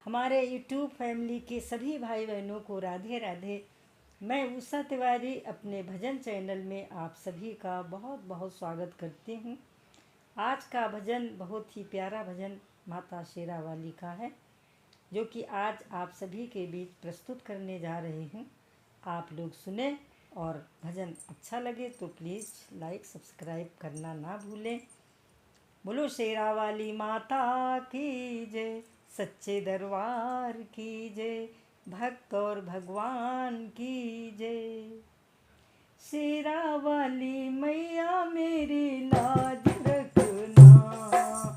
हमारे YouTube family के सभी भाई बहनों को राधे राधे। मैं उषा तिवारी अपने भजन चैनल में आप सभी का बहुत बहुत स्वागत करती हूँ। आज का भजन बहुत ही प्यारा भजन माता शेरावाली का है, जो कि आज आप सभी के बीच प्रस्तुत करने जा रही हूँ। आप लोग सुने और भजन अच्छा लगे तो प्लीज़ लाइक सब्सक्राइब करना ना भूलें। बोलो शेरावाली माता की जय, सच्चे दरबार की जय, भक्त और भगवान की जय। शेरावाली मैया मेरी लाज रखना,